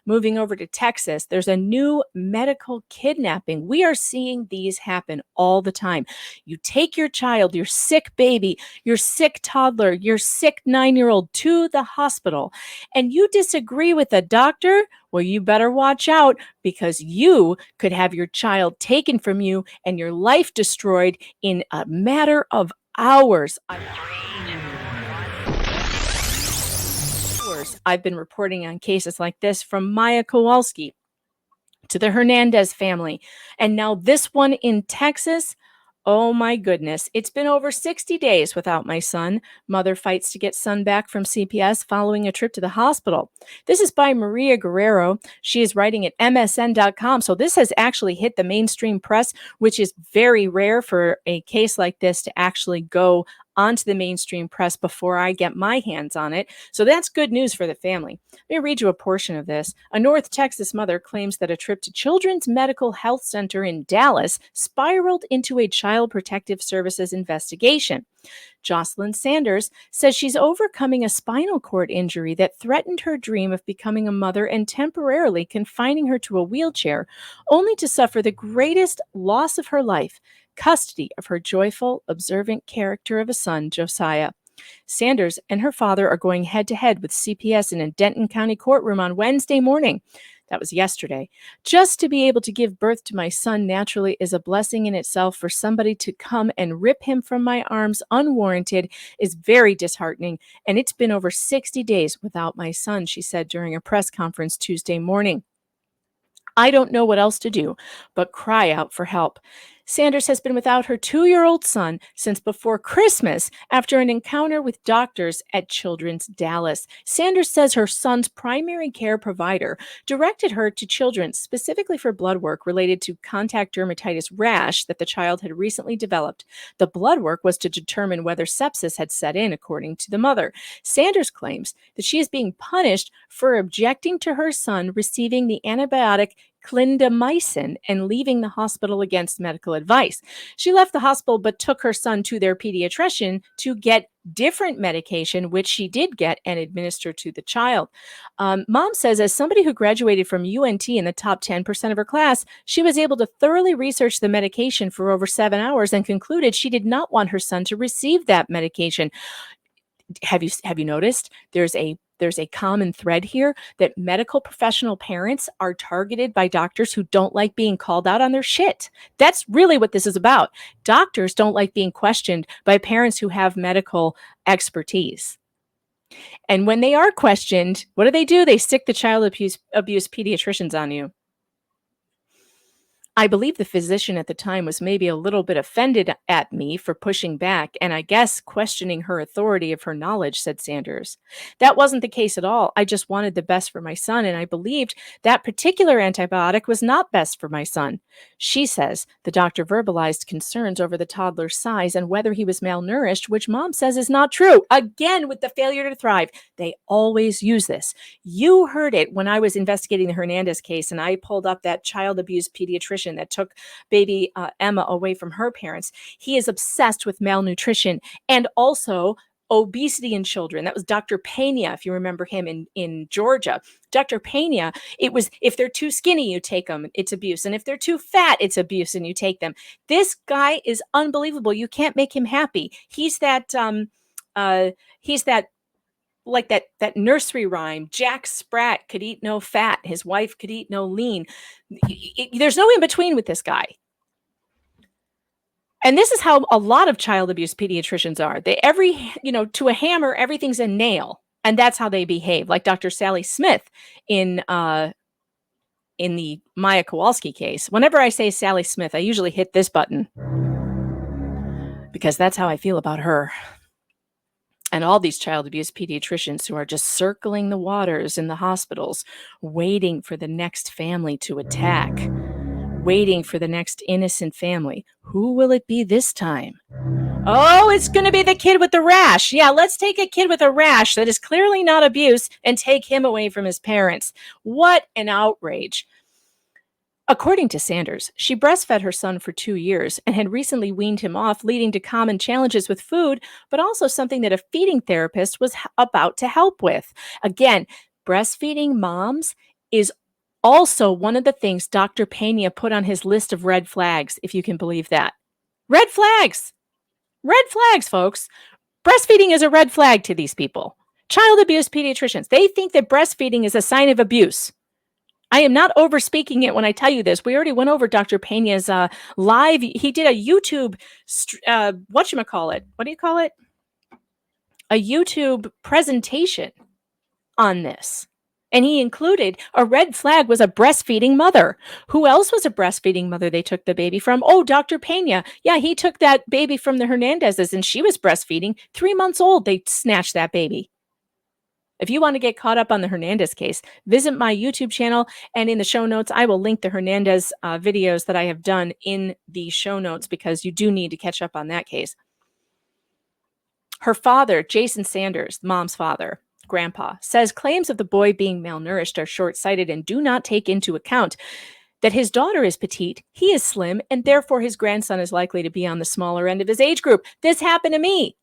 Moving over to Texas, there's a new medical kidnapping. We are seeing these happen all the time. You take your child, your sick baby, your sick toddler, your sick 9-year-old to the hospital, and you disagree with a doctor. Well, you better watch out, because you could have your child taken from you and your life destroyed in a matter of hours. I've been reporting on cases like this, from Maya Kowalski to the Hernandez family, and now this one in Texas. Oh my goodness. It's been over 60 days without my son. Mother fights to get son back from CPS following a trip to the hospital. This is by Maria Guerrero. She is writing at MSN.com. So this has actually hit the mainstream press, which is very rare for a case like this to actually go onto the mainstream press before I get my hands on it. So that's good news for the family. Let me read you a portion of this. A North Texas mother claims that a trip to Children's Medical Health Center in Dallas spiraled into a Child Protective Services investigation. Jocelyn Sanders says she's overcoming a spinal cord injury that threatened her dream of becoming a mother and temporarily confining her to a wheelchair, only to suffer the greatest loss of her life: custody of her joyful, observant character of a son, Josiah. Sanders and her father are going head-to-head with CPS in a Denton County courtroom on Wednesday morning. That was yesterday. Just to be able to give birth to my son naturally is a blessing in itself. For somebody to come and rip him from my arms unwarranted is very disheartening, and it's been over 60 days without my son, she said during a press conference Tuesday morning. I don't know what else to do but cry out for help. Sanders has been without her 2-year-old son since before Christmas after an encounter with doctors at Children's Dallas. Sanders says her son's primary care provider directed her to Children's specifically for blood work related to contact dermatitis rash that the child had recently developed. The blood work was to determine whether sepsis had set in, according to the mother. Sanders claims that she is being punished for objecting to her son receiving the antibiotic clindamycin and leaving the hospital against medical advice. She left the hospital but took her son to their pediatrician to get different medication, which she did get and administer to the child. Mom says, as somebody who graduated from UNT in the top 10% of her class, she was able to thoroughly research the medication for over 7 hours and concluded she did not want her son to receive that medication. Have you noticed there's a common thread here that medical professional parents are targeted by doctors who don't like being called out on their shit? That's really what this is about. Doctors don't like being questioned by parents who have medical expertise. And when they are questioned, what do? They stick the child abuse pediatricians on you. I believe the physician at the time was maybe a little bit offended at me for pushing back and I guess questioning her authority of her knowledge, said Sanders. That wasn't the case at all. I just wanted the best for my son, and I believed that particular antibiotic was not best for my son. She says the doctor verbalized concerns over the toddler's size and whether he was malnourished, which Mom says is not true. Again, with the failure to thrive, they always use this. You heard it when I was investigating the Hernandez case and I pulled up that child abuse pediatrician that took baby Emma away from her parents. He is obsessed with malnutrition and also obesity in children. That was Dr. Pena, if you remember him in Georgia. Dr. Pena, it was, if they're too skinny, you take them, it's abuse. And if they're too fat, it's abuse and you take them. This guy is unbelievable. You can't make him happy. He's that like that nursery rhyme, Jack Sprat could eat no fat, his wife could eat no lean. There's no in between with this guy. And this is how a lot of child abuse pediatricians are. To a hammer, everything's a nail. And that's how they behave. Like Dr. Sally Smith in the Maya Kowalski case. Whenever I say Sally Smith, I usually hit this button because that's how I feel about her. And all these child abuse pediatricians who are just circling the waters in the hospitals, waiting for the next family to attack, waiting for the next innocent family. Who will it be this time? Oh, it's going to be the kid with the rash. Yeah, let's take a kid with a rash that is clearly not abuse and take him away from his parents. What an outrage. According to Sanders, she breastfed her son for 2 years and had recently weaned him off, leading to common challenges with food, but also something that a feeding therapist was about to help with. Again, breastfeeding moms is also one of the things Dr. Pena put on his list of red flags, if you can believe that. Red flags! Red flags, folks. Breastfeeding is a red flag to these people. Child abuse pediatricians, they think that breastfeeding is a sign of abuse. I am not overspeaking it when I tell you this. We already went over Dr. Pena's live. He did a YouTube, whatchamacallit? What do you call it? A YouTube presentation on this. And he included a red flag was a breastfeeding mother. Who else was a breastfeeding mother they took the baby from? Oh, Dr. Pena. Yeah, he took that baby from the Hernandezes and she was breastfeeding. 3 months old, they snatched that baby. If you want to get caught up on the Hernandez case, visit my YouTube channel, and in the show notes, I will link the Hernandez videos that I have done in the show notes because you do need to catch up on that case. Her father, Jason Sanders, mom's father, grandpa, says claims of the boy being malnourished are short-sighted and do not take into account that his daughter is petite, he is slim, and therefore his grandson is likely to be on the smaller end of his age group. This happened to me.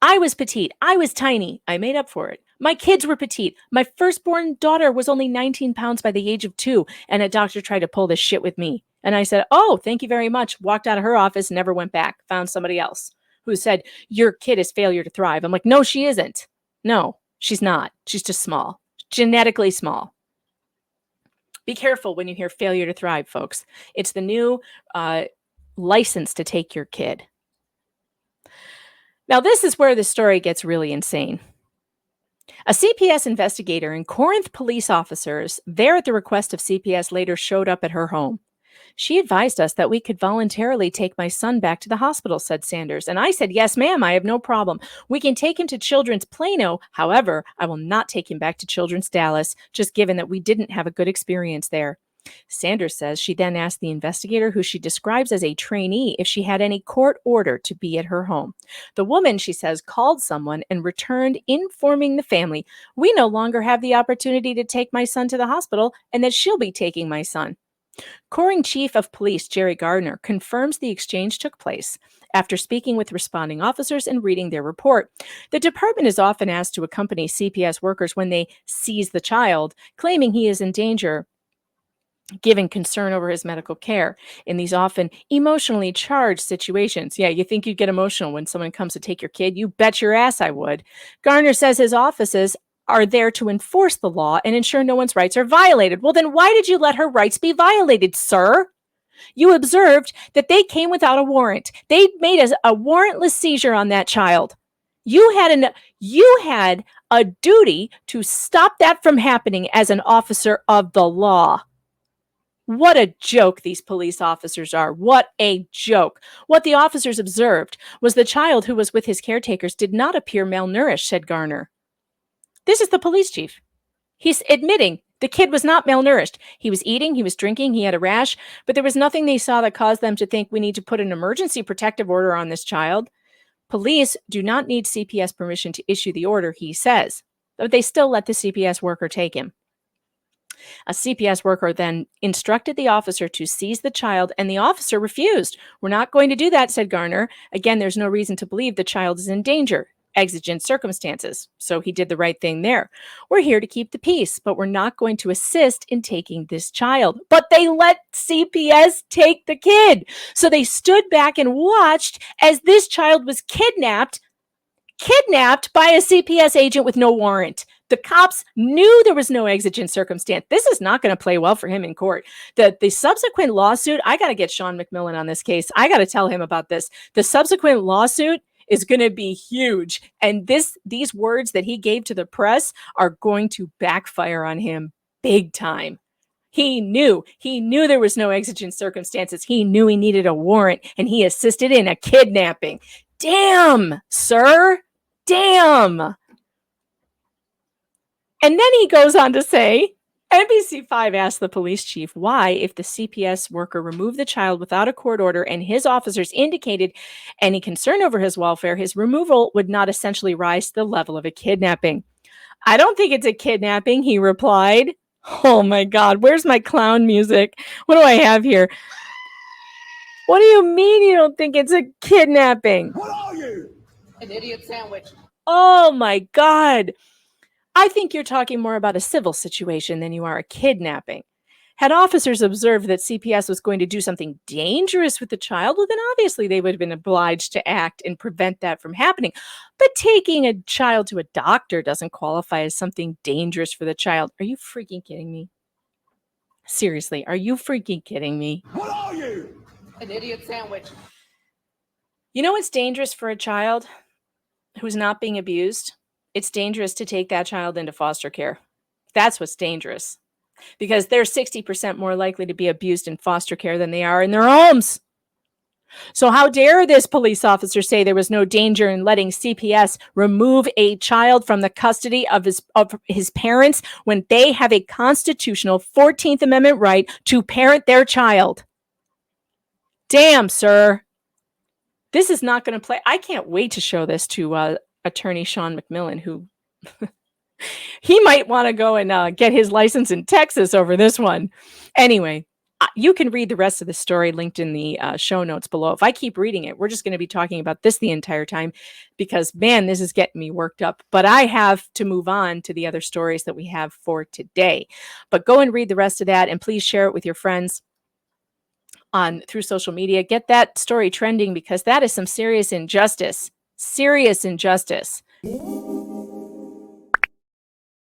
I was petite. I was tiny. I made up for it. My kids were petite. My firstborn daughter was only 19 pounds by the age of 2, and a doctor tried to pull this shit with me. And I said, oh, thank you very much. Walked out of her office, never went back. Found somebody else who said, your kid is failure to thrive. I'm like, no, she isn't. No, she's not. She's just small, genetically small. Be careful when you hear failure to thrive, folks. It's the new license to take your kid. Now, this is where the story gets really insane. A CPS investigator and Corinth police officers there at the request of CPS later showed up at her home. She advised us that we could voluntarily take my son back to the hospital, said Sanders. And I said, yes, ma'am, I have no problem. We can take him to Children's Plano. However, I will not take him back to Children's Dallas, just given that we didn't have a good experience there. Sanders says she then asked the investigator, who she describes as a trainee, if she had any court order to be at her home. The woman, she says, called someone and returned informing the family, we no longer have the opportunity to take my son to the hospital and that she'll be taking my son. Coring Chief of Police Jerry Gardner confirms the exchange took place after speaking with responding officers and reading their report. The department is often asked to accompany CPS workers when they seize the child, claiming he is in danger, given concern over his medical care in these often emotionally charged situations. Yeah, you think you'd get emotional when someone comes to take your kid? You bet your ass I would. Garner says his offices are there to enforce the law and ensure no one's rights are violated. Well, then why did you let her rights be violated, sir? You observed that they came without a warrant. They made a warrantless seizure on that child. You had a duty to stop that from happening as an officer of the law. What a joke these police officers are. What a joke. What the officers observed was the child who was with his caretakers did not appear malnourished, said Garner. This is the police chief. He's admitting the kid was not malnourished. He was eating, he was drinking, he had a rash, but there was nothing they saw that caused them to think we need to put an emergency protective order on this child. Police do not need CPS permission to issue the order, he says, but they still let the CPS worker take him. A CPS worker then instructed the officer to seize the child, and the officer refused. We're not going to do that, said Garner. Again, there's no reason to believe the child is in danger. Exigent circumstances. So he did the right thing there. We're here to keep the peace, but we're not going to assist in taking this child. But they let CPS take the kid. So they stood back and watched as this child was kidnapped by a CPS agent with no warrant. The cops knew there was no exigent circumstance. This is not going to play well for him in court. The subsequent lawsuit, I got to get Sean McMillan on this case. I got to tell him about this. The subsequent lawsuit is going to be huge. And these words that he gave to the press are going to backfire on him big time. He knew there was no exigent circumstances. He knew he needed a warrant, and he assisted in a kidnapping. Damn, sir. Damn. And then he goes on to say, NBC5 asked the police chief why, if the CPS worker removed the child without a court order and his officers indicated any concern over his welfare, his removal would not essentially rise to the level of a kidnapping. I don't think it's a kidnapping, he replied. Oh my God, where's my clown music? What do I have here? What do you mean you don't think it's a kidnapping? What are you? An idiot sandwich. Oh my God. I think you're talking more about a civil situation than you are a kidnapping. Had officers observed that CPS was going to do something dangerous with the child, well, then obviously they would have been obliged to act and prevent that from happening. But taking a child to a doctor doesn't qualify as something dangerous for the child. Are you freaking kidding me? Seriously, are you freaking kidding me? What are you? An idiot sandwich. You know what's dangerous for a child who's not being abused? It's dangerous to take that child into foster care. That's what's dangerous. Because they're 60% more likely to be abused in foster care than they are in their homes. So how dare this police officer say there was no danger in letting CPS remove a child from the custody of his parents when they have a constitutional 14th Amendment right to parent their child? Damn, sir. This is not going to play. I can't wait to show this to attorney Sean McMillan, who he might want to go and get his license in Texas over this one. Anyway, you can read the rest of the story linked in the show notes below. If I keep reading it, we're just going to be talking about this the entire time because, man, this is getting me worked up. But I have to move on to the other stories that we have for today. But go and read the rest of that, and please share it with your friends through social media. Get that story trending because that is some serious injustice. Serious injustice.